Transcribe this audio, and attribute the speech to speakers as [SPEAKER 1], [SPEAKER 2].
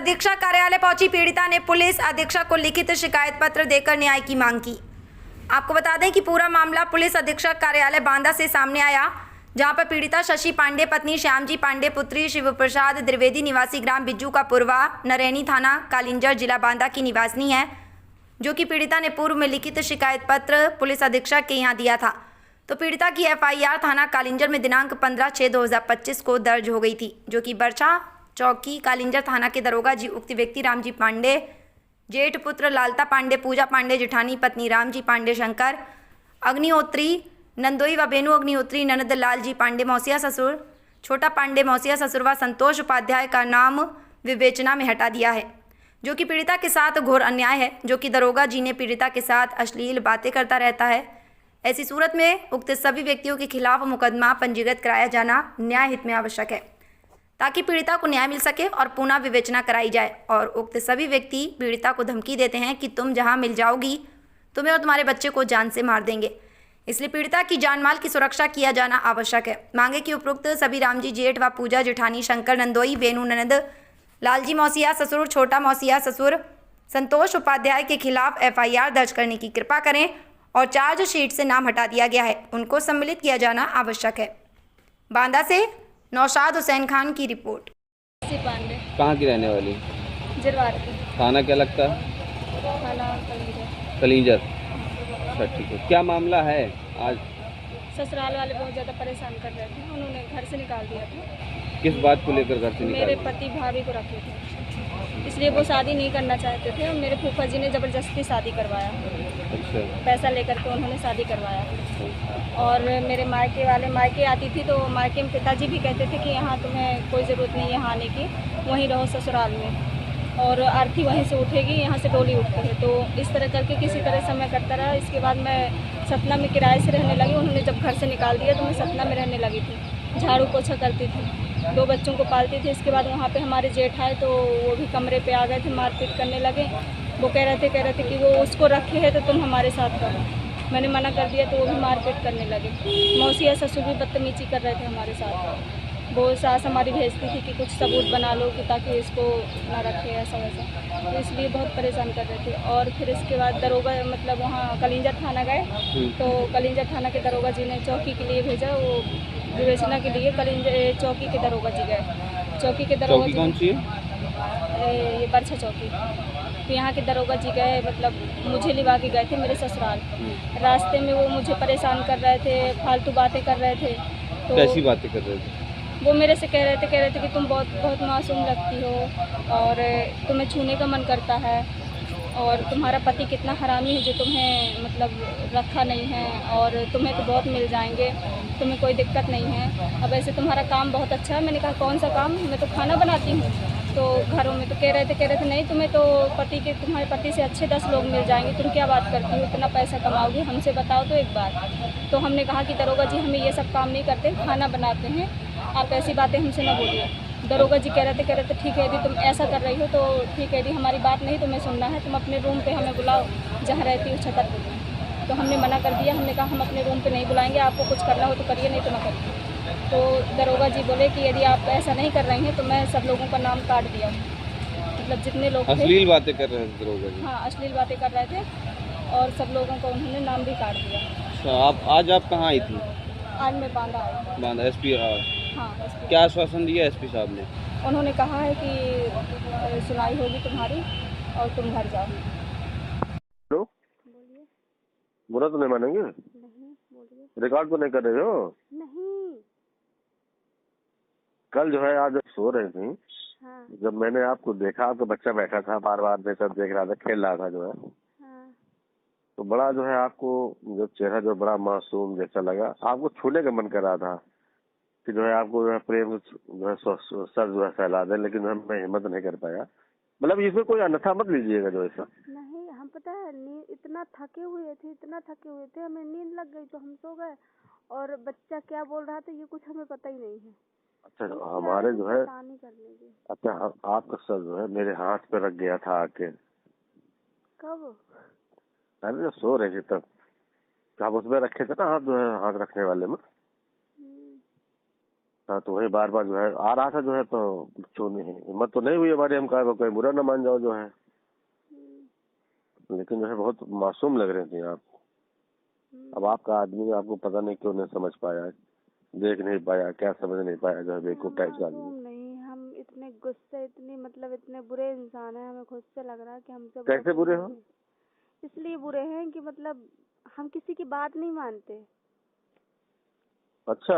[SPEAKER 1] अधीक्षक कार्यालय पहुंची पीड़िता ने पुलिस अधीक्षक को लिखित शिकायत पत्र देकर न्याय की मांग की। आपको बता दें कि पूरा मामला पुलिस अधीक्षक कार्यालय बांदा से सामने आया, जहां पर पीड़िता शशि पांडे पत्नी श्यामजी पांडे पुत्री शिव प्रसाद द्विवेदी निवासी ग्राम बिज्जू का पूर्वा नरैनी थाना कालिंजर जिला बांदा की निवासिनी है, जो कि पीड़िता ने पूर्व में लिखित शिकायत पत्र पुलिस अधीक्षक के यहां दिया था। तो पीड़िता की एफआईआर थाना कालिंजर में दिनांक 15/6/2025 को दर्ज हो गई थी, जो कि बरछा चौकी कालिंजर थाना के दरोगा जी उक्त व्यक्ति रामजी पांडे जेठ पुत्र लालता पांडे पूजा पांडे जेठानी पत्नी रामजी पांडे शंकर अग्निहोत्री नंदोई व बेनु अग्निहोत्री ननद लालजी पांडे मौसिया ससुर छोटा पांडे मौसिया ससुर व संतोष उपाध्याय का नाम विवेचना में हटा दिया है, जो कि पीड़िता के साथ घोर अन्याय है, जो कि दरोगा जी ने पीड़िता के साथ अश्लील बातें करता रहता है। ऐसी सूरत में उक्त सभी व्यक्तियों के खिलाफ मुकदमा पंजीकृत कराया जाना न्याय हित में आवश्यक है, ताकि पीड़िता को न्याय मिल सके और पुनः विवेचना कराई जाए। और उक्त सभी व्यक्ति पीड़िता को धमकी देते हैं कि तुम जहां मिल जाओगी तुम्हें और तुम्हारे बच्चे को जान से मार देंगे, इसलिए पीड़िता की जान माल की सुरक्षा किया जाना आवश्यक है। मांगे कि उपरोक्त सभी रामजी जेठ व पूजा जेठानी शंकर नंदोई बेनु ननद लालजी मौसिया ससुर छोटा मौसिया ससुर संतोष उपाध्याय के खिलाफ एफआईआर दर्ज करने की कृपा करें और चार्जशीट से नाम हटा दिया गया है, उनको सम्मिलित किया जाना आवश्यक है। बांदा से नौशाद हुसैन खान की रिपोर्ट।
[SPEAKER 2] पांडे
[SPEAKER 3] कहाँ की रहने वाली?
[SPEAKER 2] जरवार की।
[SPEAKER 3] थाना क्या लगता है?
[SPEAKER 2] थाना कलिंजर।
[SPEAKER 3] कलिंजर। अच्छा ठीक है, क्या मामला है आज?
[SPEAKER 2] ससुराल वाले बहुत ज़्यादा परेशान कर रहे थे, उन्होंने घर से निकाल दिया था।
[SPEAKER 3] किस बात को लेकर घर से निकाला?
[SPEAKER 2] मेरे पति भाभी को रखे थे, इसलिए वो शादी नहीं करना चाहते थे और मेरे फूफा जी ने ज़बरदस्ती शादी करवाया।
[SPEAKER 3] अच्छा।
[SPEAKER 2] पैसा लेकर के उन्होंने शादी करवाया और मेरे मायके आती थी तो मायके में पिताजी भी कहते थे कि यहाँ तुम्हें कोई ज़रूरत नहीं है यहाँ आने की, वहीं रहो ससुराल में और आरती वहीं से उठेगी, यहाँ से डोली उठती है। तो इस तरह करके किसी तरह समय करता रहा। इसके बाद मैं सतना में किराए से रहने लगी। उन्होंने जब घर से निकाल दिया तो मैं सतना में रहने लगी थी, झाड़ू पोछा करती थी, 2 बच्चों को पालती थी। इसके बाद वहाँ पे हमारे जेठ आए तो वो भी कमरे पे आ गए थे, मारपीट करने लगे। वो कह रहे थे कि वो उसको रखे है तो तुम हमारे साथ करो। मैंने मना कर दिया तो वो भी मारपीट करने लगे। मौसिया ससुर भी बदतमीजी कर रहे थे हमारे साथ। वो सास हमारी भेजती थी कि कुछ सबूत बना लो कि ताकि इसको ना रखे ऐसा वैसा, तो इसलिए बहुत परेशान कर रहे थे। और फिर इसके बाद दरोगा मतलब वहाँ कलिंजर थाना गए तो कलिंजर थाना के दरोगा जी ने चौकी के लिए भेजा, वो विवेचना के लिए कलिंजर चौकी के दरोगा जी गए। चौकी के दरोगा जी
[SPEAKER 3] कौन सी है?
[SPEAKER 2] ये बरछा चौकी। तो यहाँ के दरोगा जी गए, मतलब मुझे लिवा के गए थे मेरे ससुराल। रास्ते में वो मुझे परेशान कर रहे थे, फालतू बातें कर रहे थे। तो
[SPEAKER 3] कैसी बातें कर रहे थे?
[SPEAKER 2] वो मेरे से कह रहे थे कि तुम बहुत मासूम लगती हो और तुम्हें छूने का मन करता है और तुम्हारा पति कितना हरामी है जो तुम्हें मतलब रखा नहीं है और तुम्हें तो बहुत मिल जाएंगे, तुम्हें कोई दिक्कत नहीं है। अब ऐसे तुम्हारा काम बहुत अच्छा है। मैंने कहा कौन सा काम? मैं तो खाना बनाती हूँ। तो घरों में तो कह रहे थे नहीं, तुम्हें तो तुम्हारे पति से अच्छे 10 लोग मिल जाएंगे, तुम क्या बात करती हो, इतना पैसा कमाओगी, हमसे बताओ तो एक बार। तो हमने कहा कि दरोगा जी हमें ये सब काम नहीं करते, खाना बनाते हैं, आप ऐसी बातें हमसे ना बोलिए। दरोगा जी कह रहे थे ठीक है यदि तुम ऐसा कर रही हो तो ठीक है, यदि हमारी बात नहीं तुम्हें सुनना है तुम अपने रूम पे हमें बुलाओ जहाँ रहती हो छतरपुर। तो हमने मना कर दिया, हमने कहा हम अपने रूम पे नहीं बुलाएंगे, आपको कुछ करना हो तो करिए नहीं तो ना करिए। तो दरोगा जी बोले कि यदि आप ऐसा नहीं कर रही हैं तो मैं सब लोगों का नाम काट दिया, मतलब जितने लोग थे।
[SPEAKER 3] अश्लील बातें कर रहे थे दरोगा जी?
[SPEAKER 2] हाँ, अश्लील बातें कर रहे थे और सब लोगों का उन्होंने नाम भी काट दिया।
[SPEAKER 3] अच्छा, आज आप कहाँ आई थी?
[SPEAKER 2] आज मैं बांदा आई।
[SPEAKER 3] बांदा एसपी?
[SPEAKER 2] हाँ, एसपी।
[SPEAKER 3] क्या आश्वासन दिया एसपी साहब ने?
[SPEAKER 2] उन्होंने कहा है कि सुनाई होगी तुम्हारी और तुम घर जाओ।
[SPEAKER 4] हेलो,
[SPEAKER 2] बोलिए।
[SPEAKER 4] बुरा तो नहीं मानेंगे?
[SPEAKER 2] नहीं, बोलिए।
[SPEAKER 4] रिकॉर्ड तो नहीं कर रहे हो?
[SPEAKER 2] नहीं।
[SPEAKER 4] कल जो है आज जब सो रही थी,
[SPEAKER 2] हाँ।
[SPEAKER 4] जब मैंने आपको देखा, आपका बच्चा बैठा था बार बार देख रहा था, खेल रहा था जो है,
[SPEAKER 2] हाँ।
[SPEAKER 4] तो बड़ा जो है आपको जो चेहरा जो बड़ा मासूम जैसा लगा, आपको छूने का मन कर रहा था कि जो है आपको जो है प्रेम जो है सर जो है फैला दे, लेकिन मैं हिम्मत नहीं कर पाया। मतलब इसमें कोई अन्यथा मत लीजिएगा जो ऐसा।
[SPEAKER 2] नहीं, हम पता है इतना थके हुए थे, हमें नींद लग गई तो हम सो गए और बच्चा क्या बोल रहा था ये कुछ हमें पता ही नहीं है।
[SPEAKER 4] अच्छा, हमारे जो है,
[SPEAKER 2] करने के।
[SPEAKER 4] अच्छा आपका सर जो है मेरे हाथ पे रख गया था आके।
[SPEAKER 2] कब?
[SPEAKER 4] अरे जब सो रहे थे तब आप उसमें रखे थे ना हाथ, जो है हाथ रखने वाले में। हाँ तो वही बार बार जो है आ रहा था जो है, तो छूने ही हिम्मत तो नहीं हुई हमारी, हम कहा कहीं बुरा ना मान जाओ जो है, लेकिन जो है बहुत मासूम लग रहे थे आप। अब आपका आदमी आपको पता नहीं क्यों नहीं समझ पाया, देख नहीं पाया, क्या समझ नहीं पाया, जो है बेवकूफ टाइप का आदमी।
[SPEAKER 5] मासूम नहीं, हम इतने गुस्से, इतनी मतलब इतने बुरे इंसान हैं, हमें खुद से लग रहा है कि हमसे
[SPEAKER 4] कैसे
[SPEAKER 5] बहुत
[SPEAKER 4] बुरे हो?
[SPEAKER 5] इसलिए बुरे हैं कि मतलब हम किसी की बात नहीं मानते।
[SPEAKER 4] अच्छा